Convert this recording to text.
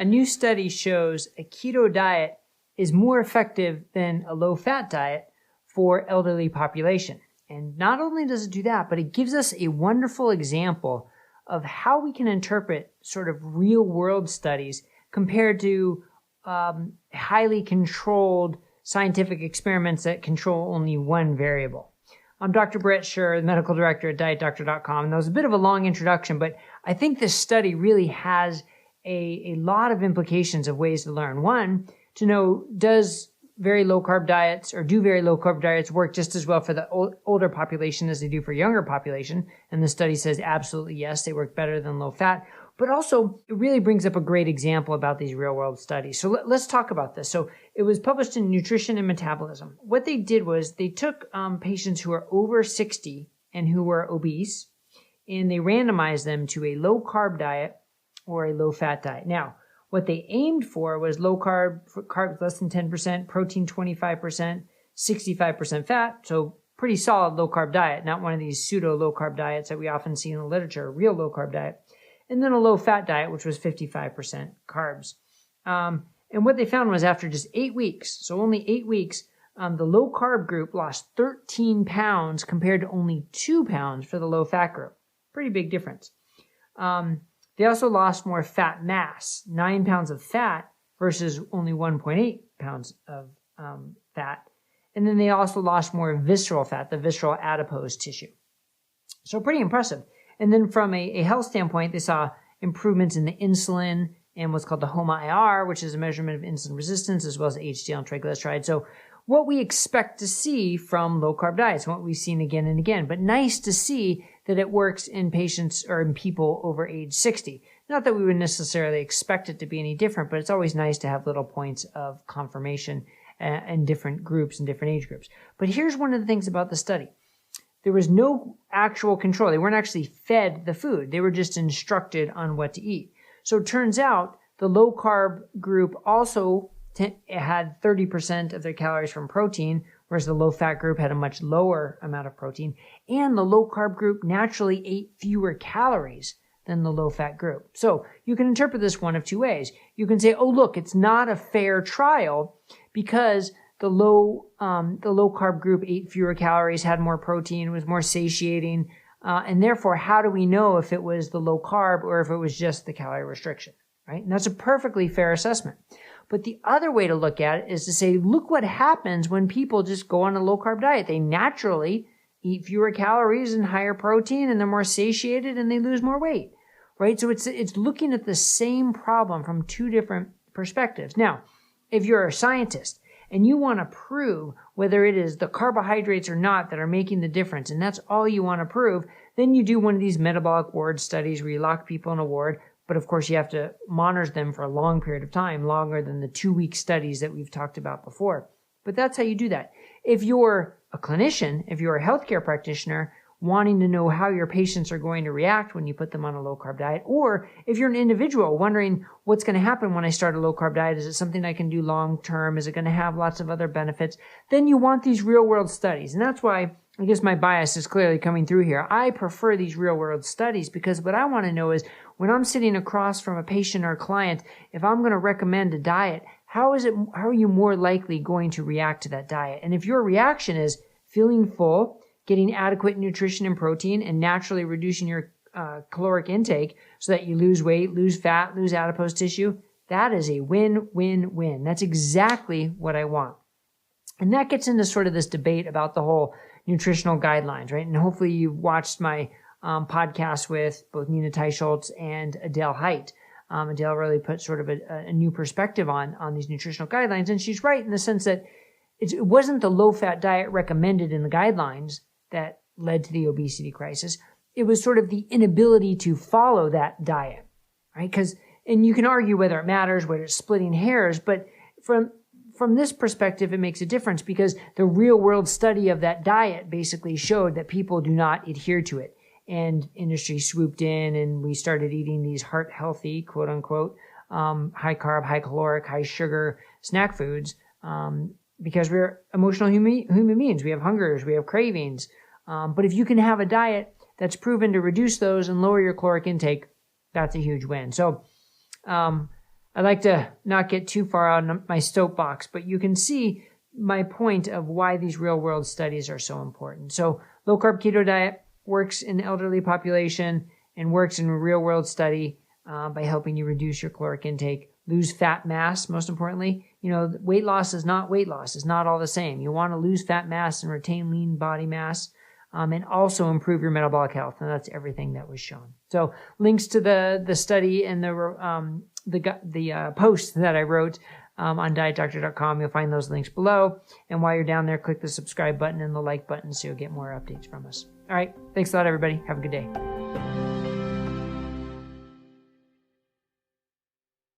A new study shows a keto diet is more effective than a low-fat diet for elderly population. And not only does it do that, but it gives us a wonderful example of how we can interpret sort of real-world studies compared to highly controlled scientific experiments that control only one variable. I'm Dr. Brett Scher, the medical director at DietDoctor.com, and that was a bit of a long introduction, but I think this study really has a lot of implications of ways to learn. One, to know, does very low-carb diets or do very low-carb diets work just as well for the older population as they do for younger population? And the study says absolutely yes, they work better than low-fat. But also, it really brings up a great example about these real-world studies. So let's talk about this. So it was published in Nutrition and Metabolism. What they did was they took patients who are over 60 and who were obese, and they randomized them to a low-carb diet or a low-fat diet. Now, what they aimed for was low-carb, carbs less than 10%, protein 25%, 65% fat. So pretty solid low-carb diet, not one of these pseudo-low-carb diets that we often see in the literature, a real low-carb diet. And then a low-fat diet, which was 55% carbs. And what they found was after just 8 weeks, so only 8 weeks, the low-carb group lost 13 pounds compared to only 2 pounds for the low-fat group. Pretty big difference. They also lost more fat mass, 9 pounds of fat versus only 1.8 pounds of fat. And then they also lost more visceral fat, the visceral adipose tissue. So pretty impressive. And then from a health standpoint, they saw improvements in the insulin and what's called the HOMA-IR, which is a measurement of insulin resistance, as well as HDL and triglycerides. So what we expect to see from low-carb diets, what we've seen again and again, but nice to see that it works in patients or in people over age 60. Not that we would necessarily expect it to be any different, but it's always nice to have little points of confirmation in different groups and different age groups. But here's one of the things about the study. There was no actual control. They weren't actually fed the food. They were just instructed on what to eat. So it turns out the low-carb group also had 30% of their calories from protein, whereas the low-fat group had a much lower amount of protein. And the low-carb group naturally ate fewer calories than the low-fat group. So you can interpret this one of two ways. You can say, oh, look, it's not a fair trial because the low-carb group ate fewer calories, had more protein, was more satiating, and therefore, how do we know if it was the low-carb or if it was just the calorie restriction, right? And that's a perfectly fair assessment. But the other way to look at it is to say, look what happens when people just go on a low-carb diet. They naturally eat fewer calories and higher protein, and they're more satiated, and they lose more weight, right? So it's looking at the same problem from two different perspectives. Now, if you're a scientist, and you want to prove whether it is the carbohydrates or not that are making the difference, and that's all you want to prove, then you do one of these metabolic ward studies where you lock people in a ward, but of course you have to monitor them for a long period of time, longer than the 2-week studies that we've talked about before. But that's how you do that. If you're a clinician, if you're a healthcare practitioner, wanting to know how your patients are going to react when you put them on a low-carb diet, or if you're an individual wondering what's going to happen when I start a low-carb diet, is it something I can do long-term? Is it going to have lots of other benefits? Then you want these real-world studies. And that's why, I guess my bias is clearly coming through here. I prefer these real-world studies because what I want to know is when I'm sitting across from a patient or a client, if I'm going to recommend a diet, how are you more likely going to react to that diet? And if your reaction is feeling full, getting adequate nutrition and protein, and naturally reducing your caloric intake so that you lose weight, lose fat, lose adipose tissue, that is a win-win-win. That's exactly what I want. And that gets into sort of this debate about the whole nutritional guidelines, right? And hopefully you've watched my podcast with both Nina Teicholz and Adele Haidt. Adele really put sort of a new perspective on these nutritional guidelines. And she's right in the sense that it wasn't the low-fat diet recommended in the guidelines that led to the obesity crisis. It was sort of the inability to follow that diet, right? And you can argue whether it matters, whether it's splitting hairs, but from this perspective, it makes a difference because the real-world study of that diet basically showed that people do not adhere to it. And industry swooped in and we started eating these heart-healthy, quote-unquote, high-carb, high-caloric, high-sugar snack foods because we're emotional human beings. We have hungers, we have cravings. But if you can have a diet that's proven to reduce those and lower your caloric intake, that's a huge win. So I like to not get too far out of my soapbox, but you can see my point of why these real-world studies are so important. So low-carb keto diet works in the elderly population and works in a real-world study by helping you reduce your caloric intake, lose fat mass, most importantly. You know, weight loss is not weight loss. It's not all the same. You want to lose fat mass and retain lean body mass, and also improve your metabolic health. And that's everything that was shown. So links to the study and the post that I wrote on dietdoctor.com. You'll find those links below. And while you're down there, click the subscribe button and the like button so you'll get more updates from us. All right. Thanks a lot, everybody. Have a good day.